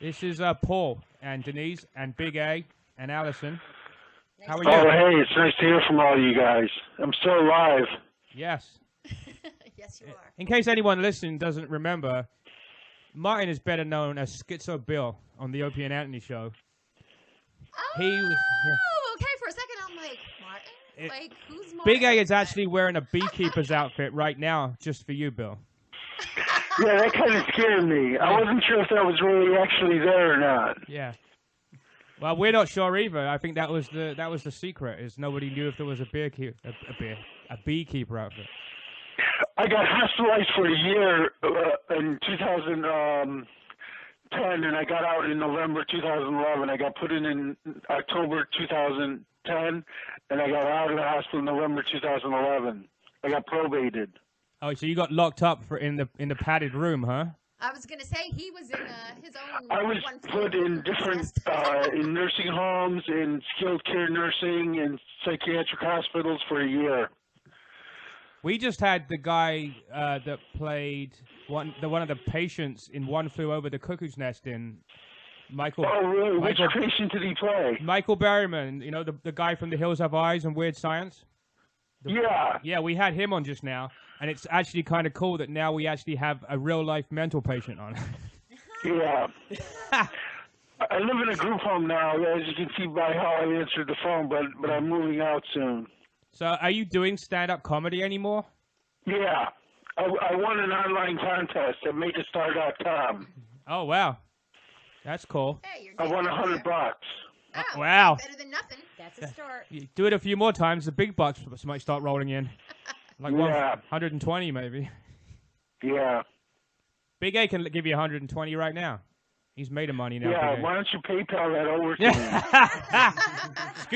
This is Paul and Denise and Big A and Allison. How are you? Oh, hey, it's nice to hear from all you guys. I'm still alive. Yes. Yes, you are. In case anyone listening doesn't remember, Martin is better known as Skitzo Bill on the Opie Anthony Show. Oh, okay. For a second, I'm like, Martin? Who's Martin? Big A is actually wearing a beekeeper's outfit right now, just for you, Bill. Yeah, that kind of scared me. I wasn't sure if that was really actually there or not. Yeah. Well, we're not sure either. I think that was the secret. Is nobody knew if there was a beekeeper outfit. I got hospitalized for a year in 2010, and I got out in November 2011. I got put in October 2010, and I got out of the hospital in November 2011. I got probated. Oh, so you got locked up in the padded room, huh? I was gonna say he was in his own. I was put in different in nursing homes, in skilled care nursing, in psychiatric hospitals for a year. We just had the guy that played one of the patients in One Flew Over the Cuckoo's Nest in Michael. Oh, really? Which patient did he play? Michael Berryman, you know, the guy from The Hills Have Eyes and Weird Science. Yeah, we had him on just now, and it's actually kind of cool that now we actually have a real-life mental patient on. Yeah. I live in a group home now, as you can see by how I answered the phone, but I'm moving out soon. So are you doing stand-up comedy anymore? Yeah. I won an online contest at MakeAStar.com. Oh, wow. That's cool. Hey, I won $100. Oh, wow. Better than nothing. That's a start. You do it a few more times, the big bucks might start rolling in. Like 120 maybe. Yeah. Big A can give you 120 right now. He's made of money now. Yeah, why don't you PayPal that over to me?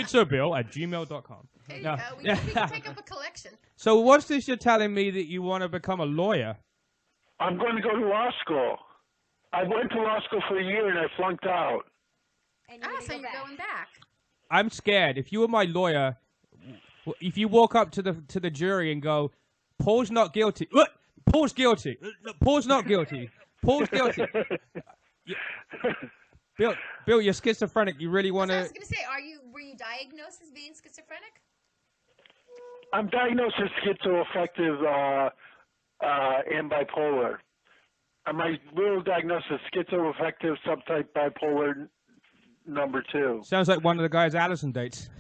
Skitzobill@gmail.com. There you go. We can take up a collection. So what's this you're telling me that you want to become a lawyer? I'm going to go to law school. I went to law school for a year and I flunked out. So you're going back. I'm scared. If you were my lawyer, if you walk up to the jury and go, Paul's not guilty. Paul's guilty. Paul's not guilty. Paul's guilty. Bill, you're schizophrenic. You really want to... I was going to say, were you diagnosed as being schizophrenic? I'm diagnosed as schizoaffective and bipolar. My real diagnosis is schizoaffective subtype bipolar number 2. Sounds like one of the guys Allison dates.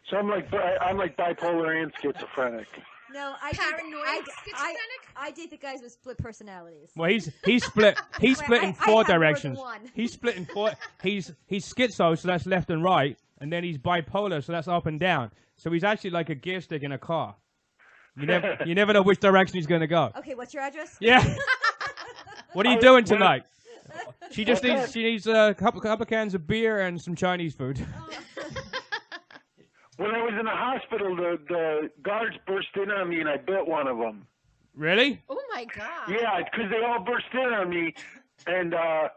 So I'm like bipolar and schizophrenic. No, Paranoid schizophrenic? I date the guys with split personalities. Well, he's split. He's split in 4 directions. He's split in 4. He's schizo, so that's left and right, and then he's bipolar, so that's up and down. So he's actually like a gear stick in a car. You never know which direction he's going to go. Okay, what's your address? Yeah. What are you doing tonight? She needs a couple of cans of beer and some Chinese food. When I was in the hospital, the guards burst in on me and I bit one of them. Really? Oh my God. Yeah, because they all burst in on me, and I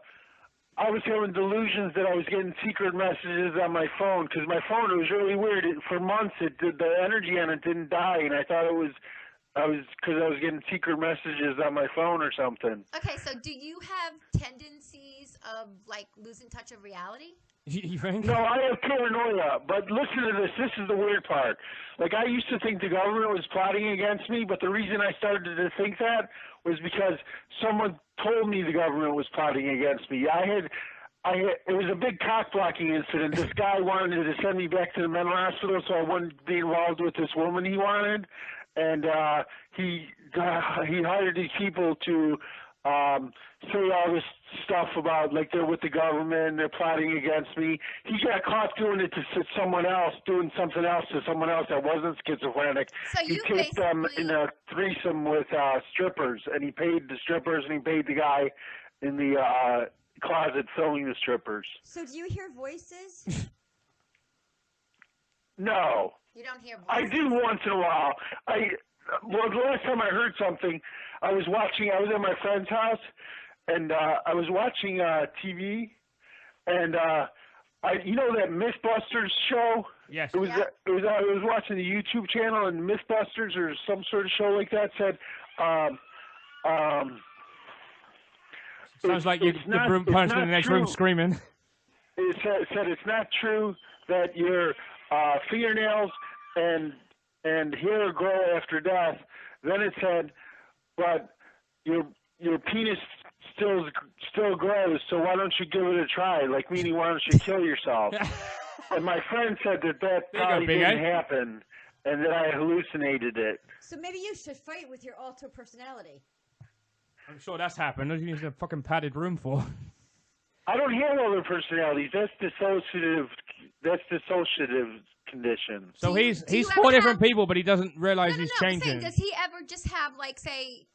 was having delusions that I was getting secret messages on my phone. Because my phone, it was really weird. For months, the energy on it didn't die, and I thought it was because I was getting secret messages on my phone or something. Okay, so do you have tendencies of like losing touch of reality? You think? No, I have paranoia, but listen to this. This is the weird part. Like, I used to think the government was plotting against me, but the reason I started to think that was because someone told me the government was plotting against me. It was a big cock-blocking incident. This guy wanted to send me back to the mental hospital so I wouldn't be involved with this woman he wanted, and he hired these people to say all this stuff about, like, they're with the government, they're plotting against me. He got caught doing it to someone else, doing something else to someone else that wasn't schizophrenic. So he taped them in a threesome with strippers, and he paid the strippers, and he paid the guy in the closet filming the strippers. So do you hear voices? No. You don't hear voices? I do once in a while. Well, the last time I heard something, I was at my friend's house, and I was watching TV, and you know that Mythbusters show? Yes. I was watching the YouTube channel, and Mythbusters or some sort of show like that said, Sounds like the person in the next room screaming. It said it's not true that your fingernails and hair grow after death. Then it said, but your penis still grows, so why don't you give it a try? Like, meaning, why don't you kill yourself? And my friend said that probably didn't happen, and that I hallucinated it. So maybe you should fight with your alter personality. I'm sure that's happened. What do you need a fucking padded room for? I don't have other personalities. That's dissociative condition. So he's 4 different people, but he doesn't realize he's changing. I'm saying, does he ever just have, like, say,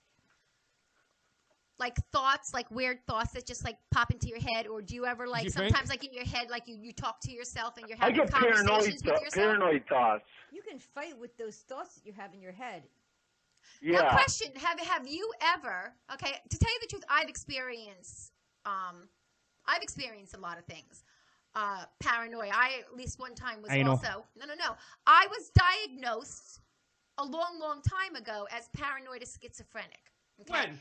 like thoughts, like weird thoughts that just like pop into your head, or do you ever like sometimes like in your head, like you talk to yourself and you're having conversations with yourself? Paranoid thoughts. You can fight with those thoughts that you have in your head. Yeah. Now, question: Have you ever? Okay, to tell you the truth, I've experienced a lot of things. Paranoia. I at least one time was also no. I was diagnosed a long time ago as paranoid schizophrenic. Okay.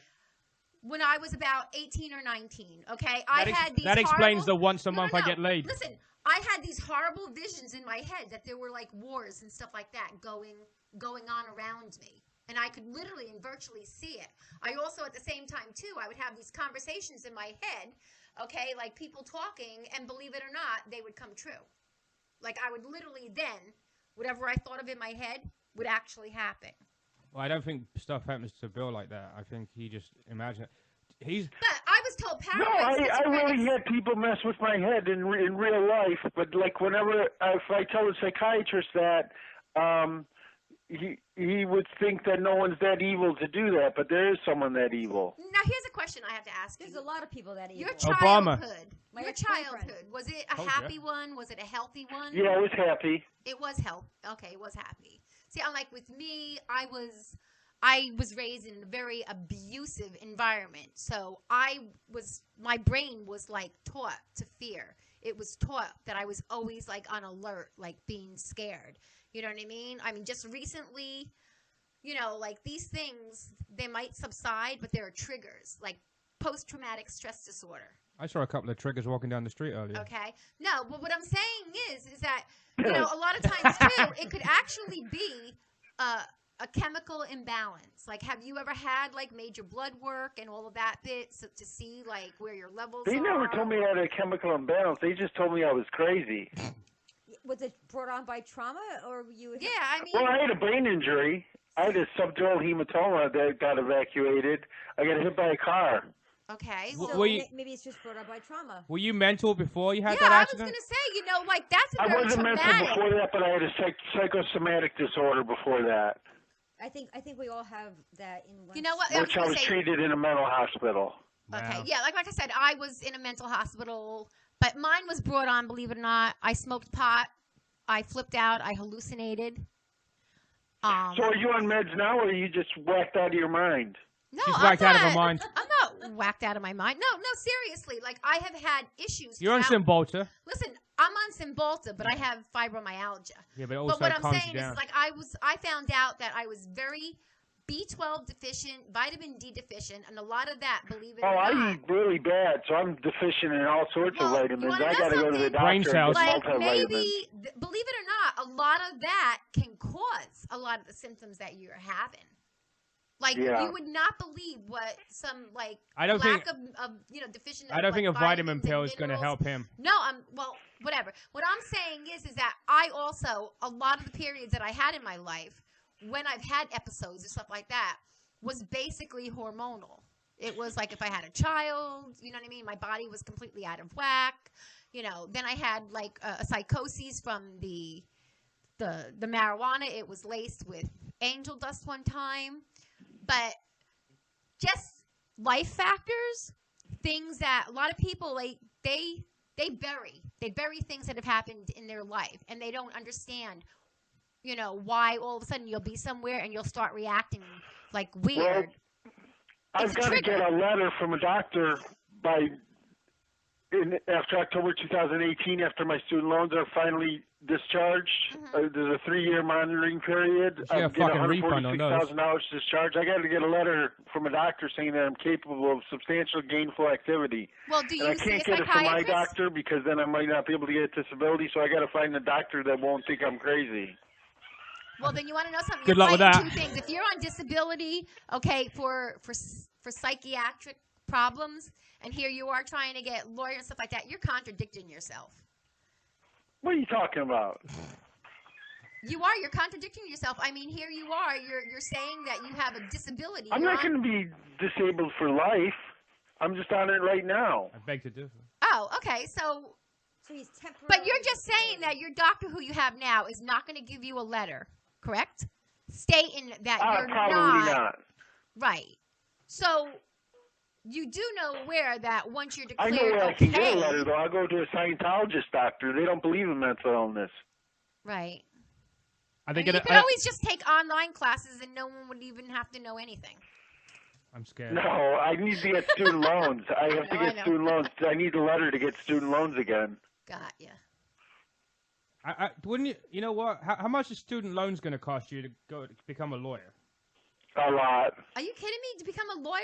When I was about 18 or 19, okay? I had these That explains the once a month I get laid. Listen, I had these horrible visions in my head that there were like wars and stuff like that going on around me. And I could literally and virtually see it. I also, at the same time, too, I would have these conversations in my head, okay? Like people talking, and believe it or not, they would come true. Like I would literally then, whatever I thought of in my head would actually happen. Well, I don't think stuff happens to Bill like that. I think he just imagines it. But I was told paranoid. No, I really had people mess with my head in real life. But like whenever, if I tell the psychiatrist that, he would think that no one's that evil to do that. But there is someone that evil. Now here's a question I have to ask you. There's a lot of people that evil. Your childhood. Your childhood. Was it a happy one? Was it a healthy one? Yeah, it was happy. It was healthy. Okay, it was happy. See, unlike with me, I was raised in a very abusive environment. So my brain was like taught to fear. It was taught that I was always like on alert, like being scared. You know what I mean? I mean, just recently, you know, like these things, they might subside, but there are triggers, like post-traumatic stress disorder. I saw a couple of triggers walking down the street earlier. Okay. No, but what I'm saying is that, you know, a lot of times, too, it could actually be a chemical imbalance. Like, have you ever had, like, major blood work and all of that bit to see, like, where your levels are? They never told me I had a chemical imbalance. They just told me I was crazy. Was it brought on by trauma, or you? Yeah, I mean. Well, I had a brain injury. I had a subdural hematoma that got evacuated. I got hit by a car. Okay. So maybe it's just brought on by trauma. Were you mental before you had that accident? Yeah, I was going to say, you know, like, that's a very wasn't traumatic. mental before that, but I had a psychosomatic disorder before that. I think we all have that in one. You know what? Which I was treated in a mental hospital. Okay, yeah, like I said, I was in a mental hospital, but mine was brought on, believe it or not. I smoked pot. I flipped out. I hallucinated. So are you on meds now, or are you just whacked out of your mind? No, she's whacked out of her mind. I'm not whacked out of my mind. No, seriously. Like, I have had issues. You're on Cymbalta. Listen, I'm on Cymbalta, but I have fibromyalgia. Yeah, but it also what I'm calms saying you down. is, like, I found out that I was very B12 deficient, vitamin D deficient, and a lot it or not. I eat really bad, so I'm deficient in all sorts of vitamins. I got to go to the doctor Brain cells. and get like maybe, multivitamins. believe it or not, a lot of that can cause a lot of the symptoms that you're having. Like, you would not believe what some, like, lack of you know, deficient. I don't think a vitamin pill is going to help him. No, well, whatever. What I'm saying is that I also, a lot of the periods that I had in my life, when I've had episodes or stuff like that, was basically hormonal. It was like if I had a child, you know what I mean? My body was completely out of whack. You know, then I had, like, a psychosis from the marijuana. It was laced with angel dust one time. But just life factors, things that a lot of people, like, they bury things that have happened in their life, and they don't understand, you know, why all of a sudden you'll be somewhere and you'll start reacting like weird. Well, I've got to get a letter from a doctor in And after October 2018, after my student loans are finally discharged, there's a 3-year monitoring period. You get a fucking refund on those. $146,000 discharged. I got to get a letter from a doctor saying that I'm capable of substantial gainful activity. Well, do you and I see can't a get it from my psychiatrist? doctor because then I might not be able to get a disability. So I got to find a doctor that won't think I'm crazy. Well, then you want to know something. Good You're luck with fighting that. Two things. If you're on disability, okay, for psychiatric problems, and here you are trying to get lawyers and stuff like that, you're contradicting yourself. What are you talking about? You are. You're contradicting yourself. I mean, here you are. You're saying that you have a disability. I'm not going to be disabled for life. I'm just on it right now. I beg to differ. Oh, okay. So he's temporarily. But you're just saying that your doctor who you have now is not going to give you a letter, correct? Stating that you're probably not. Right. So you do know where that once you're declared I know where I can get a okay- letter, though. I'll go to a Scientologist doctor. They don't believe in mental illness. Right. I think You could always just take online classes and no one would even have to know anything. I'm scared. No, I need to get student loans. I have to I get know. student loans. I need a letter to get student loans again. Got ya. Wouldn't you? You know what? How much is student loans going to cost you to go to become a lawyer? A lot. Are you kidding me? To become a lawyer?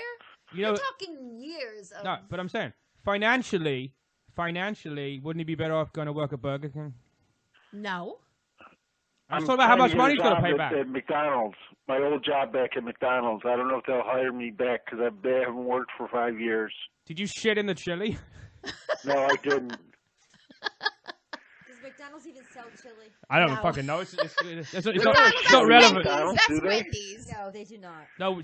You know, You're talking years of... no, but I'm saying financially, wouldn't you be better off going to work at Burger King? No. I'm talking about how much money he's he's going to pay back. At McDonald's, my old job back at McDonald's. I don't know if they'll hire me back because I haven't worked for 5 years. Did you shit in the chili? No, I didn't. Does McDonald's even sell chili? I don't No. fucking know. It's McDonald's not has relevant. Wendy's. That's Do they? Wendy's. No, they do not. No,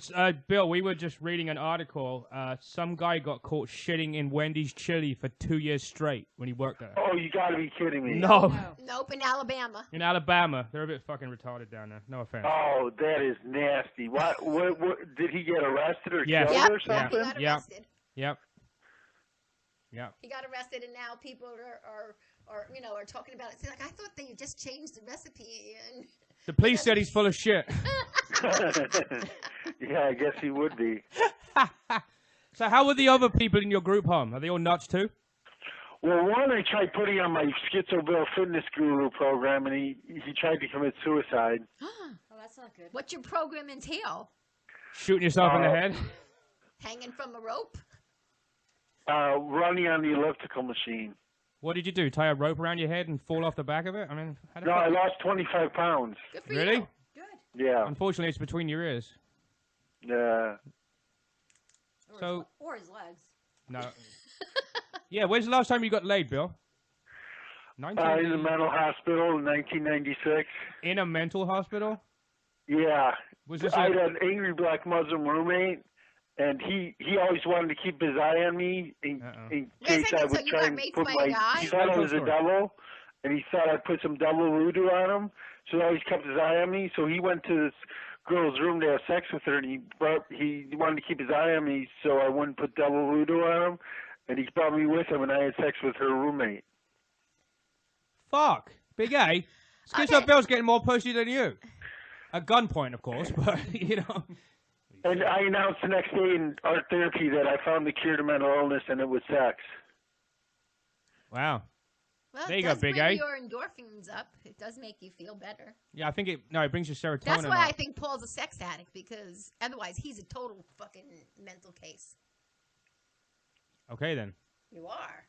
Bill, we were just reading an article. Some guy got caught shitting in Wendy's chili for 2 years straight when he worked there. Oh, you got to be kidding me. No. Nope, in Alabama. In Alabama. They're a bit fucking retarded down there. No offense. Oh, that is nasty. What did he get arrested or Yes. killed Yep. or He something? got Yep. arrested. Yep. Yep. He got arrested, and now people are talking about it. See, like, I thought they just changed the recipe. And The police said he's full of shit. Yeah, I guess he would be. So how are the other people in your group home? Are they all nuts too? Well, one I tried putting on my Skitzo Fitness Guru program, and he tried to commit suicide. Oh, that's not good. What's your program entail? Shooting yourself in the head? Hanging from a rope? Running on the elliptical machine. What did you do? Tie a rope around your head and fall off the back of it? I mean, how the No, fuck- I lost 25 pounds. Good for Really? you. Good. Yeah. Unfortunately, it's between your ears. Yeah. So, Or his legs. no. Yeah, when's the last time you got laid, Bill? In the mental hospital in 1996. In a mental hospital? Yeah. Was this I had an angry black Muslim roommate, and he always wanted to keep his eye on me in Wait a case I second, would so you try got and raped put by a my. guy? He thought I was a Story. devil, and he thought I'd put some devil voodoo on him. So he always kept his eye on me. So he went to this girl's room to have sex with her, and he wanted to keep his eye on me so I wouldn't put devil voodoo on him. And he brought me with him, and I had sex with her roommate. Fuck. Big A. Skitzo Okay. Bill's getting more pussy than you. At gunpoint, of course, but, you know. And I announced the next day in art therapy that I found the cure to mental illness, and it was sex. Wow. Well, There it you go, does Big bring A. your endorphins up. It does make you feel better. Yeah, I think it brings your serotonin That's why I up. think Paul's a sex addict, because otherwise he's a total fucking mental case. Okay, then. You are.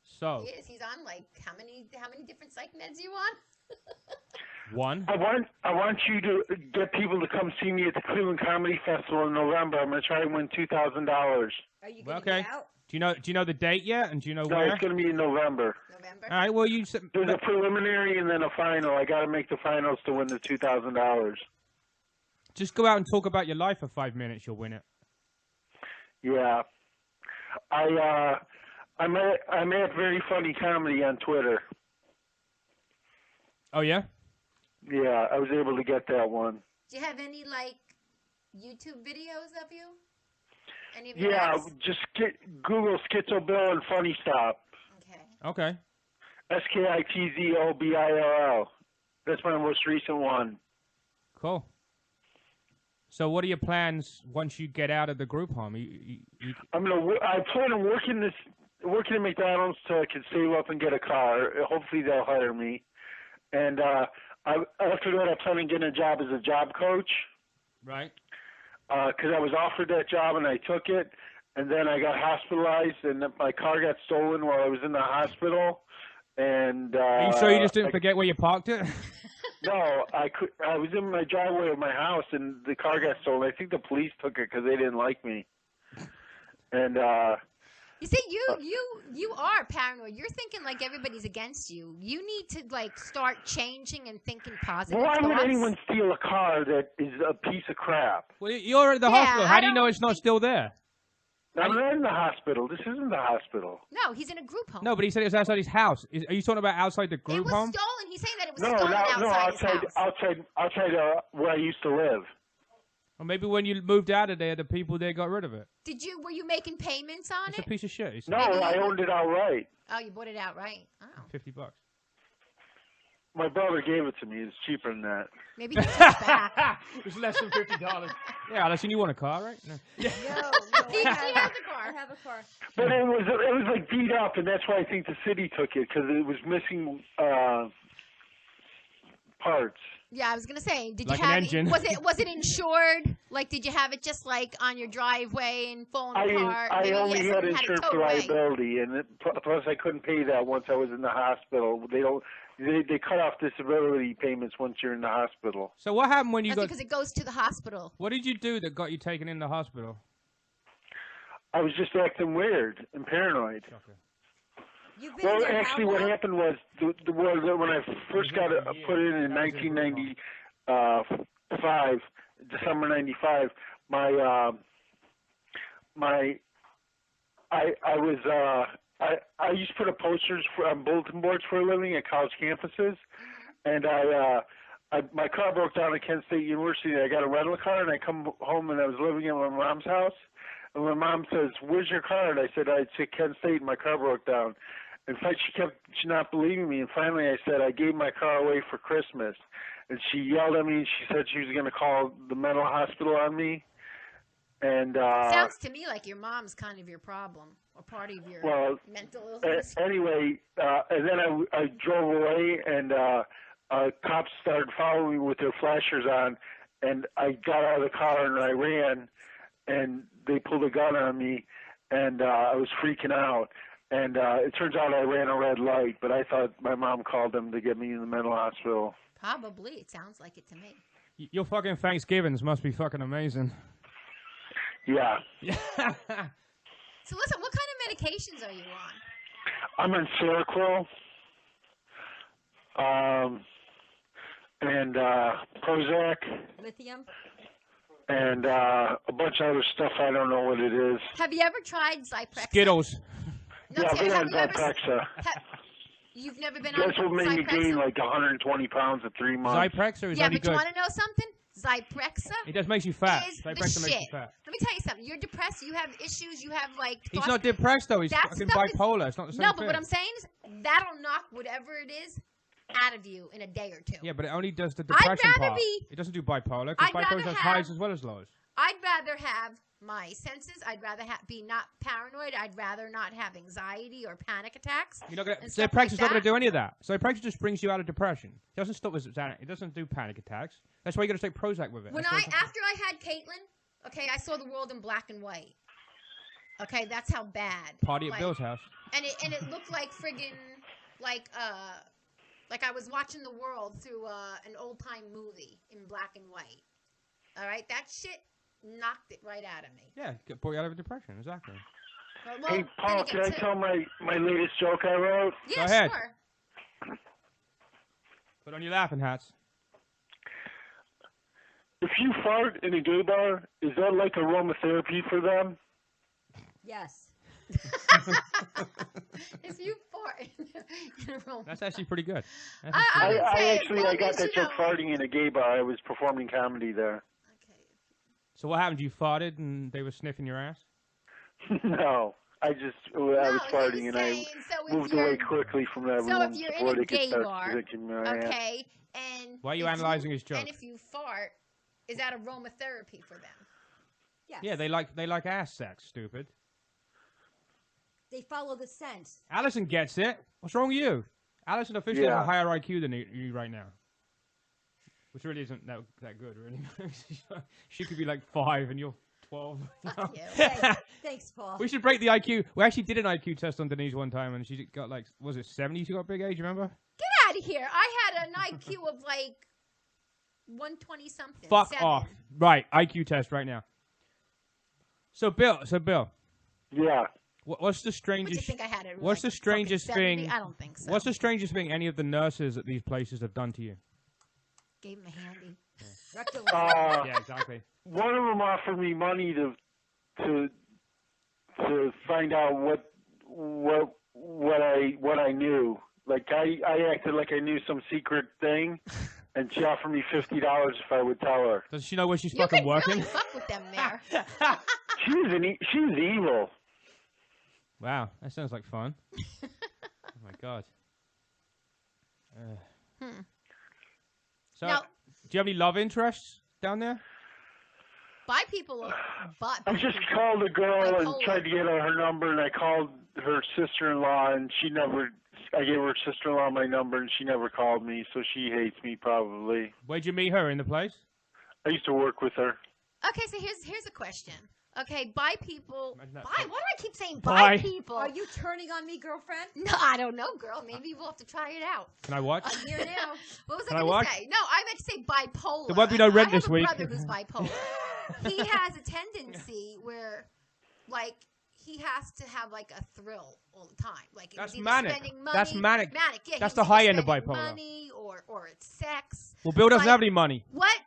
So, He is. He's on like how many different psych meds you on? one. I want you to get people to come see me at the Cleveland Comedy Festival in November. I'm going to try and win $2,000. Are you going to Okay. get out? Do you know the date yet? And do you know No, where? it's going to be in November. November. All right, well, you said... There's a preliminary and then a final. I got to make the finals to win the $2,000. Just go out and talk about your life for 5 minutes, you'll win it. Yeah. I'm at Very Funny Comedy on Twitter. Oh, yeah? Yeah, I was able to get that one. Do you have any like YouTube videos of you? Any of your Yeah, acts? just Google Skitzo Bill and Funny Stop. Okay. Okay. SKITZOBILL. That's my most recent one. Cool. So what are your plans once you get out of the group home? I plan on working this working at McDonald's till I could save up and get a car. Hopefully they'll hire me. And after that, I plan on getting a job as a job coach. Right. Because I was offered that job and I took it, and then I got hospitalized, and my car got stolen while I was in the hospital. And Are you sure you just didn't forget where you parked it? No, I was in my driveway of my house, and the car got stolen. I think the police took it because they didn't like me. And you see, you are paranoid. You're thinking like everybody's against you. You need to like start changing and thinking positive. Why would thoughts. anyone steal a car that is a piece of crap? Well, you're at the hospital. How do you know it's not still there? I'm not in the hospital. This isn't the hospital. No, he's in a group home. No, but he said it was outside his house. Are you talking about outside the group home? home? It was stolen. He's saying that it was stolen outside his house. outside where I used to live. Or maybe when you moved out of there, the people there got rid of it. Were you making payments on It's it? a piece of shit. No, I owned it outright. Oh, you bought it outright. Oh. $50. My brother gave it to me. It's cheaper than that. Maybe he took it back. It's less than $50. Yeah, unless you want a car, right? No. No, He I has the car. I have a car. But it was like beat up, and that's why I think the city took it, because it was missing parts. Yeah, I was gonna say, did Like you an have engine. Was it insured? Like, did you have it just like on your driveway and falling apart? I only had someone insurance it for towed away. liability, and plus I couldn't pay that once I was in the hospital. They cut off disability payments once you're in the hospital. So what happened when you That's got... because it goes to the hospital. What did you do that got you taken in the hospital? I was just acting weird and paranoid. Okay. You've been Well, in there actually, how what long? happened was when I first got put in 1995, December '95, I used to put up posters on bulletin boards for a living at college campuses, and my car broke down at Kent State University. I got a rental car, and I come home, and I was living in my mom's house, and my mom says, "Where's your car?" And I said, "It's at Kent State, and my car broke down." In fact, she kept not believing me, and finally I said, "I gave my car away for Christmas." And she yelled at me, and she said she was going to call the mental hospital on me. And Sounds to me like your mom's kind of your problem, or part of your mental illness. Anyway, and then I drove away, and cops started following me with their flashers on, and I got out of the car and I ran, and they pulled a gun on me, and I was freaking out. And it turns out I ran a red light, but I thought my mom called them to get me in the mental hospital. Probably. It sounds like it to me. Your fucking Thanksgivings must be fucking amazing. Yeah. So listen, what kind of medications are you on? I'm on Seroquel, and Prozac, Lithium? and a bunch of other stuff. I don't know what it is. Have you ever tried Zyprexa? Skittles. No, Yeah, I've been have on you ever- Zyprexa. You've never been on That's what made me gain Zyprexa? like 120 pounds in 3 months. Zyprexa is Yeah, only but you good. want to know something? Zyprexa It just makes you fat. is Zyprexa the makes shit. you fat. Let me tell you something. You're depressed. You have issues. You have like. He's thoughts. not depressed though. He's That fucking stuff is- bipolar. It's not the same No, thing. but what I'm saying is that'll knock whatever it is out of you in a day or two. Yeah, but it only does the I'd depression rather part. be- It doesn't do bipolar, I'd because bipolar rather has have- highs as well as lows. I'd rather have my senses. I'd rather be not paranoid. I'd rather not have anxiety or panic attacks. You're not gonna, and stuff Zyprexa's like not going that. to do any of that. Zyprexa just brings you out of depression. It doesn't stop with it doesn't do panic attacks. That's why you got to take Prozac with it. When That's why after I had Caitlin, okay, I saw the world in black and white. Okay, that's how bad. Party at like, Bill's house. And it looked like friggin' like I was watching the world through an old time movie in black and white. All right, that shit knocked it right out of me. Yeah, brought you out of depression. Exactly. Well, Hey, Paul, can I tell my latest joke I wrote? Yeah, Go ahead. sure. Put on your laughing hats. If you fart in a gay bar, is that like aromatherapy for them? Yes. If you fart in a room. That's actually pretty good. That's I would say as long I got as that you joke don't- farting in a gay bar. I was performing comedy there. Okay. So what happened? You farted and they were sniffing your ass? No, I was No, he farting was and I saying, so if moved you're- away quickly from that So room if you're before in a they could gay start bar, licking my ass. okay, and Why are you if analyzing his joke? And if you fart, is that aromatherapy for them? Yes. Yeah, they like ass sex, stupid. They follow the scent. Allison gets it. What's wrong with you? Allison officially has a higher IQ than you right now. Which really isn't that good, really. She could be like 5 and you're 12. Fuck you. Thanks, Paul. We should break the IQ. We actually did an IQ test on Denise one time and she got like, was it 70? She got big age, remember? Get out of here. I had an IQ of like 120 something. Fuck 7. off. Right, IQ test right now. So Bill. Yeah. What's the strangest? Would you think I had it? What's like the strangest 70? thing? I don't think so. What's the strangest thing any of the nurses at these places have done to you? Gave him a handy. Yeah, exactly. One of them offered me money to find out what I knew. Like I acted like I knew some secret thing, and she offered me $50 if I would tell her. Does she know where she's fucking working? You fuck with them there. She was evil. Wow, that sounds like fun. Oh my god. So, Now, do you have any love interests down there? Bi people are butt. I just called a girl and Bipolar. tried to get her number, and I called her sister-in-law, and she never. I gave her sister-in-law my number, and she never called me, so she hates me probably. Where'd you meet her, in the place? I used to work with her. Okay, so here's a question. Okay, bi people. Bi. Why do I keep saying Bi. bi people? Are you turning on me, girlfriend? No, I don't know, girl. Maybe we'll have to try it out. Can I watch? I'm here now. What was Can I I going watch? to say? No, I meant to say bipolar. There won't be no rent this week. I have a brother who's bipolar. He has a tendency where, like, he has to have like a thrill all the time. Like That's either manic. spending money. That's manic. Manic. Yeah, That's he the was high either end of spending bipolar. Money or it's sex. Well, Bill doesn't Like, have any money. What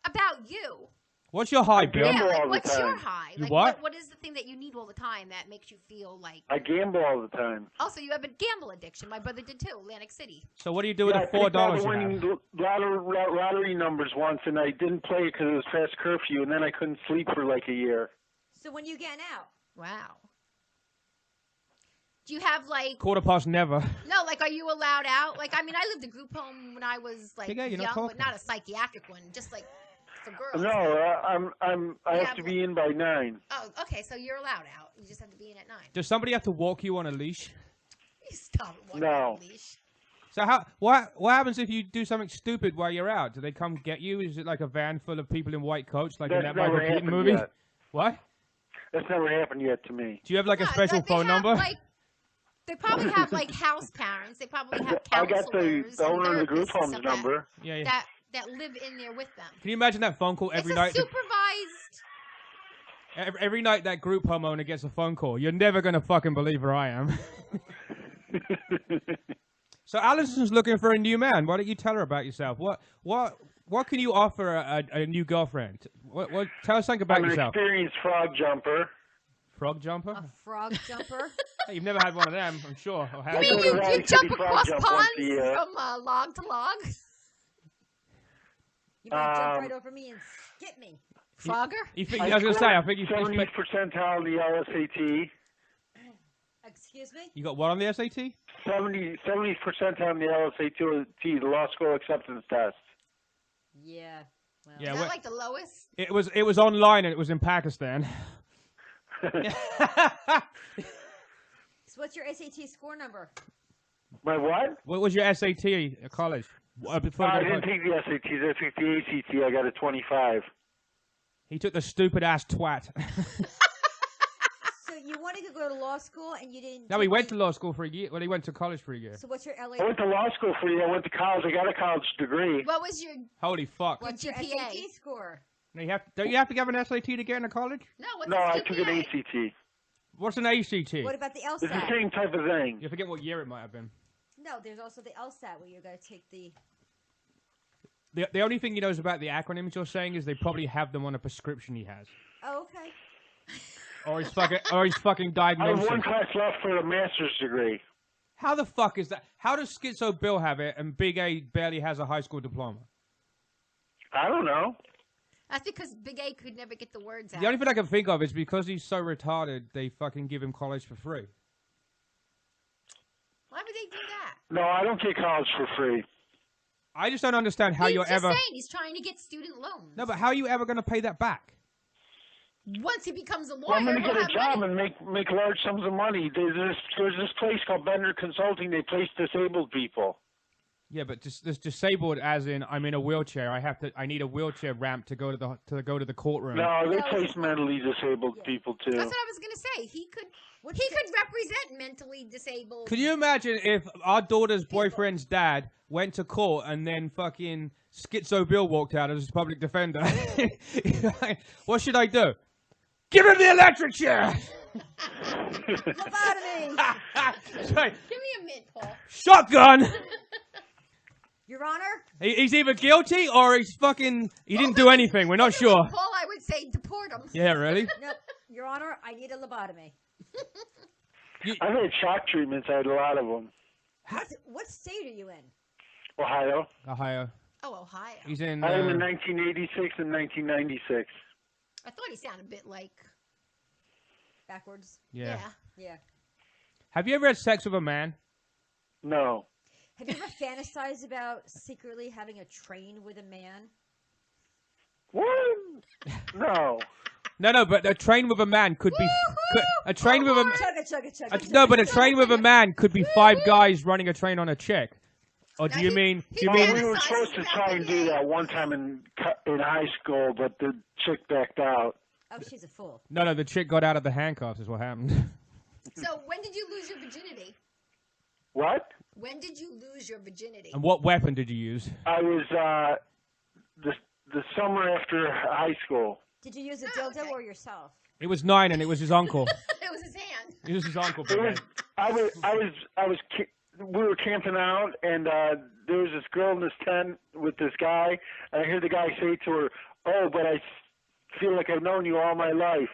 about you? What's your high, Bill? gamble Yeah, all like the what's your time. high? You Like what? what is the thing that you need all the time that makes you feel like? I gamble all the time. Also, you have a gamble addiction. My brother did too. Atlantic City. So what do you do with I the picked all $4 the you winning have? lottery numbers once, and I didn't play it because it was past curfew, and then I couldn't sleep for like a year. So when you getting out? Wow. Do you have like? Quarter past never. No, like, are you allowed out? Like, I mean, I lived a group home when I was like Yeah, you're not young, talking. but not a psychiatric one. Just like for girls. No, I have to be in by 9. Oh, okay. So you're allowed out. You just have to be in at 9. Does somebody have to walk you on a leash? You stop it. No. Leash. So what happens if you do something stupid while you're out? Do they come get you? Is it like a van full of people in white coats, like in That's that Michael never Keaton happened movie? yet. What? That's never happened yet to me. Do you have like a No, special they phone have, number? Like, they probably have like house parents. They probably have I counselors. got the owner of the group and therapists and home's stuff number. Yeah. That live in there with them. Can you imagine that phone call every it's night? a supervised. Every night that group home owner gets a phone call. You're never gonna fucking believe where I am. So Alison's looking for a new man. Why don't you tell her about yourself? What can you offer a new girlfriend? What tell us something about I'm an yourself. experienced frog jumper. Frog jumper? A frog jumper? Hey, you've never had one of them, I'm sure. Or have I you? mean, go to Valley you jump City Frog across Jump ponds once a year. from log to log. You might jump right over me and skip me. Frogger? I was gonna say, I think you 70th percentile on the LSAT. Excuse me? You got what on the SAT? 70th percentile on the LSAT, the law school acceptance test. Yeah. Well, Yeah, Is that like the lowest? It was online and it was in Pakistan. So what's your SAT score number? My what? What was your SAT at college? Before I you didn't take the SATs. I took the ACT. I got a 25. He took the stupid ass twat. So you wanted to go to law school and you didn't... No, he went to law school for a year. Well, he went to college for a year. So what's your LA... I went to law school for a year. I went to college. I got a college degree. What was your Holy fuck. What's your GPA? SAT score? Now don't you have to give an SAT to get into college? No, what's No, his I took an GPA? ACT. What's an ACT? What about the It's the LSAT? same type of thing. You forget what year it might have been. No, there's also the LSAT where you're going to take the... The only thing he knows about the acronyms you're saying is they probably have them on a prescription he has. Oh, okay. Or he's fucking I have diagnosed. one class left for a master's degree. How the fuck is that? How does Skitzo Bill have it and Big A barely has a high school diploma? I don't know. That's because Big A could never get the words out. The only thing I can think of is because he's so retarded, they fucking give him college for free. Why would they do that? No, I don't get college for free. I just don't understand how He's you're just ever... saying he's trying to get student loans. No, but how are you ever going to pay that back? Once he becomes a lawyer, Well, I'm going to he'll get a have job money. and make large sums of money. There's this place called Bender Consulting. They place disabled people. Yeah, but just this disabled, as in I'm in a wheelchair. I need a wheelchair ramp to go to the courtroom. No, they place mentally disabled people too. That's what I was gonna say. He could represent mentally disabled. Could you imagine if our daughter's boyfriend's dad went to court and then fucking Skitzo Bill walked out as his public defender? What should I do? Give him the electric chair! Lobotomy! Sorry. Give me a mint, Paul. Shotgun! Your Honor? He's either guilty or he didn't do anything. We're not sure. Paul, I would say deport him. Yeah, really? No, Your Honor, I need a lobotomy. I've had shock treatments. I had a lot of them. What state are you in? Ohio. Ohio. Oh, Ohio. He's in. I am in 1986 and 1996. I thought he sounded a bit like. Backwards? Yeah. Yeah. Have you ever had sex with a man? No. Have you ever fantasized about secretly having a train with a man? What? No. No, but a train with a man could be a train with a Chugga. no, but a train with a man could be 5 guys running a train on a chick. Or do you mean? We were supposed to try and do that one time in high school, but the chick backed out. Oh, she's a fool. No, the chick got out of the handcuffs. Is what happened. So when did you lose your virginity? What? When did you lose your virginity? And what weapon did you use? I was the summer after high school. Did you use a dildo or yourself? It was 9, and it was his uncle. It was his hand. It was his uncle. We were camping out, and there was this girl in this tent with this guy, and I heard the guy say to her, "Oh, but I feel like I've known you all my life,"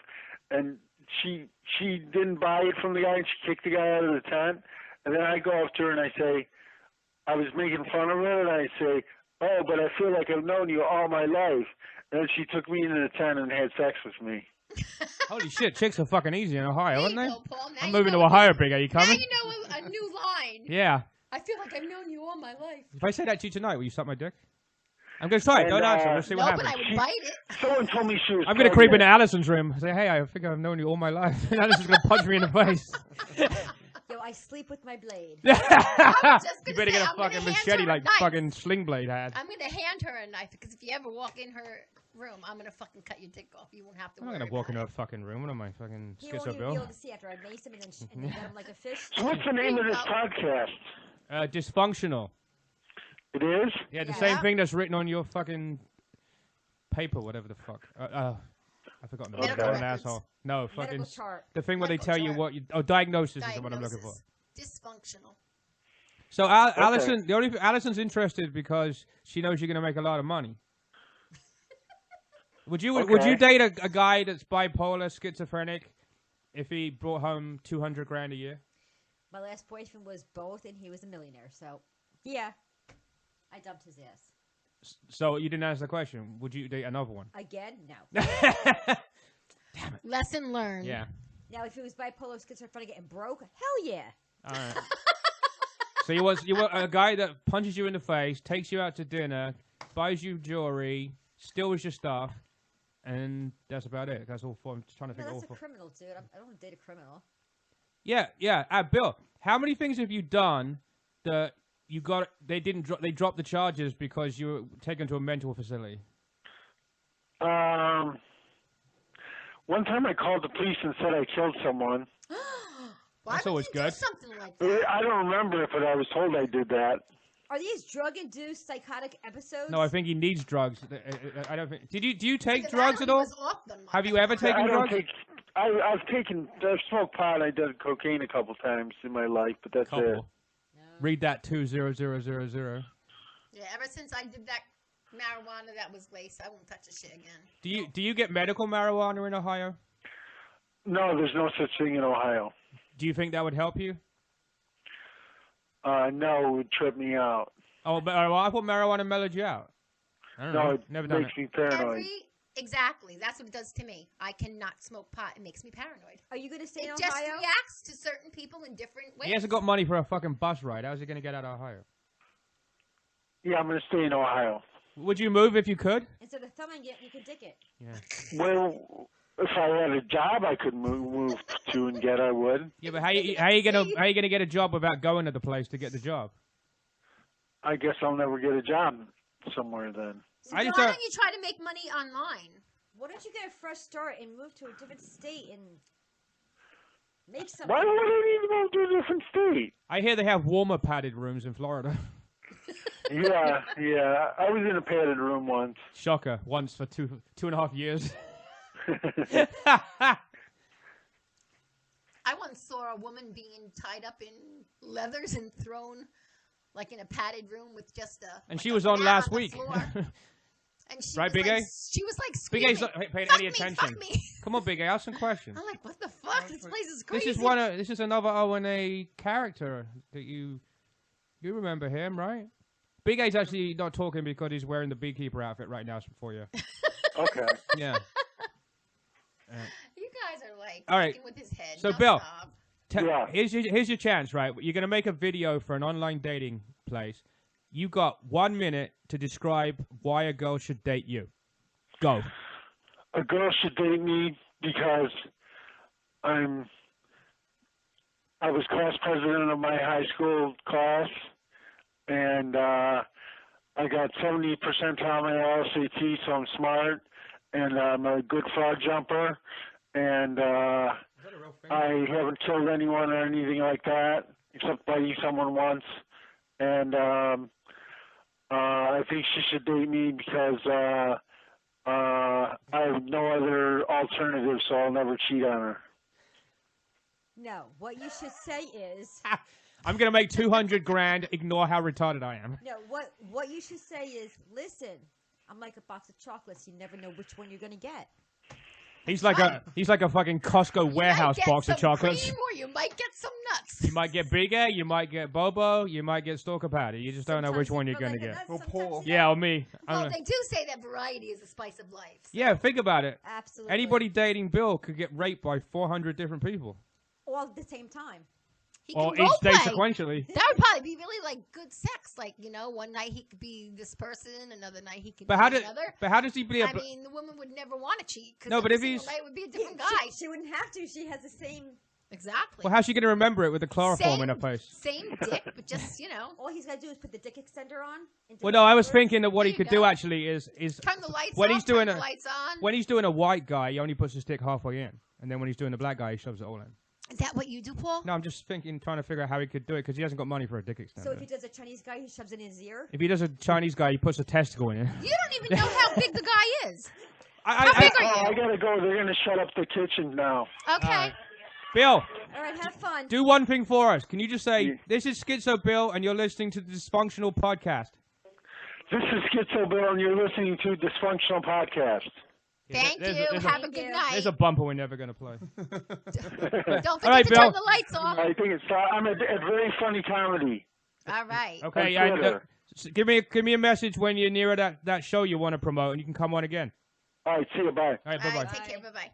and she didn't buy it from the guy, and she kicked the guy out of the tent. And then I go up to her and I say, I was making fun of her, and I say, "Oh, but I feel like I've known you all my life." And then she took me into the tent and had sex with me. Holy shit, chicks are fucking easy in Ohio, aren't they? Go, Paul. I'm moving to Ohio, big. Are you coming? Now you know a new line. Yeah. I feel like I've known you all my life. If I say that to you tonight, will you suck my dick? I'm going to try it. Don't answer. We'll see what happens. But I would bite it. Someone told me she was I'm going to creep into Allison's room and say, "Hey, I think I've known you all my life." And Allison's going to punch me in the face. Yo, I sleep with my blade. You better get a fucking machete like fucking Sling Blade had. I'm going to hand her a knife because if you ever walk in her room, I'm going to fucking cut your dick off. You won't have to I'm not going to walk into a fucking room. What am I, fucking He won't Skitzo even be Bill? able to see after I mace him and then get him like a fish. So what's the name of this podcast? Dysfunctional. It is? Yeah, the same thing that's written on your fucking paper, whatever the fuck. I forgot the name. Medical I'm an records. asshole. No, fucking Medical chart. the thing where they Medical tell you chart. what you. Oh, diagnosis is what I'm looking for. Dysfunctional. So Allison, the only Allison's interested because she knows you're gonna make a lot of money. Would you date a guy that's bipolar, schizophrenic, if he brought home $200,000 a year? My last boyfriend was both, and he was a millionaire. So, yeah, I dumped his ass. So you didn't answer the question. Would you date another one? Again, no. Lesson learned. Yeah. Now, if he was bipolar, schizophrenic, and broke, hell yeah. All right. So you want a guy that punches you in the face, takes you out to dinner, buys you jewelry, steals your stuff, and that's about it. That's all for. I'm just trying to think. That's a criminal, dude. I don't want to date a criminal. Yeah. Bill, how many things have you done that you got? They dropped the charges because you were taken to a mental facility. One time I called the police and said I killed someone. Why That's always would you good. do something like that? I don't remember it, but I was told I did that. Are these drug-induced psychotic episodes? No, I think he needs drugs. I don't think. Do you take Because drugs at all? Have you ever taken drugs? I've smoked pot. I did cocaine a couple times in my life, but that's it. No. Read that 20000. Yeah, ever since I did that marijuana that was laced, I won't touch a shit again. Do you get medical marijuana in Ohio? No, there's no such thing in Ohio. Do you think that would help you? No, it would trip me out. Oh, but I thought marijuana mellowed you out. I don't know. It Never done makes it. me paranoid. Exactly. That's what it does to me. I cannot smoke pot. It makes me paranoid. Are you going to stay in It Ohio? just reacts to certain people in different ways. He hasn't got money for a fucking bus ride. How's he going to get out of Ohio? Yeah, I'm going to stay in Ohio. Would you move if you could? Instead of thumbing it, you can dick it. Yeah. Well, If I had a job I could move to and get, I would. Yeah, but how you gonna get a job without going to the place to get the job? I guess I'll never get a job somewhere then. So why don't you try to make money online? Why don't you get a fresh start and move to a different state and make something? Why would I need to go to a different state? I hear they have warmer padded rooms in Florida. Yeah. I was in a padded room once. Shocker. Once for 2.5 years. I once saw a woman being tied up in leathers and thrown like in a padded room with just a. And she was on last week. And she right, was Big like, A? She was like Big screaming. A's not paying any attention. Fuck me. Come on, Big A, ask some questions. I'm like, what the fuck? This place is crazy. This is another O&A character that you remember him, right? Big A's actually not talking because he's wearing the beekeeper outfit right now for you. Okay. Yeah. You guys are like all right. with his head. So, no, Bill, here's your chance, right? You're going to make a video for an online dating place. You got 1 minute to describe why a girl should date you. Go. A girl should date me because I was class president of my high school class, and I got 70% on my LSAT, so I'm smart, and I'm a good frog jumper, and I haven't killed anyone or anything like that, except biting someone once, and I think she should date me because I have no other alternative, so I'll never cheat on her. No, what you should say is... I'm going to make 200 grand, ignore how retarded I am. No, what you should say is, listen, I'm like a box of chocolates. You never know which one you're going to get. He's like a fucking Costco warehouse box of chocolates. Cream or you might get some nuts. You might get Big A, you might get Bobo, you might get Stalker Patty. You just don't know which one you're going to get. Or Paul. Yeah, or me. Well, they do say that variety is the spice of life. So. Yeah, think about it. Absolutely. Anybody dating Bill could get raped by 400 different people. All at the same time. He Or can each day role-play. sequentially. That would probably be really like good sex. Like, you know, one night he could be this person, another night he could be another. But how does he be I mean, the woman would never want to cheat. No, but if he's night would be a different guy. She wouldn't have to. She has the same... Exactly. Well, how's she going to remember it with the chloroform in her face? Same dick, but just, you know. All he's got to do is put the dick extender on. Well, no, I was thinking that what he could do actually is turn the lights when off, he's doing turn the lights on. When he's doing a white guy, he only puts his dick halfway in, and then when he's doing the black guy, he shoves it all in. Is that what you do, Paul? No, I'm just trying to figure out how he could do it because he hasn't got money for a dick extender. So if he does a Chinese guy, he shoves it in his ear? If he does a Chinese guy, he puts a testicle in it. You don't even know how big the guy is. How big are you? I gotta go. They're gonna shut up the kitchen now. Okay. Bill. All right, have fun. Do one thing for us. Can you just say, this is Skitzo Bill, and you're listening to the Dysfunctional Podcast? This is Skitzo Bill, and you're listening to Dysfunctional Podcast. Thank you. Have a good night. There's a bumper we're never going to play. Don't forget to turn the lights off. I think I'm a very funny comedy. All right. Okay, give me a message when you're near that show you want to promote, and you can come on again. All right, see you. Bye. All right, bye-bye. Take care. Bye-bye.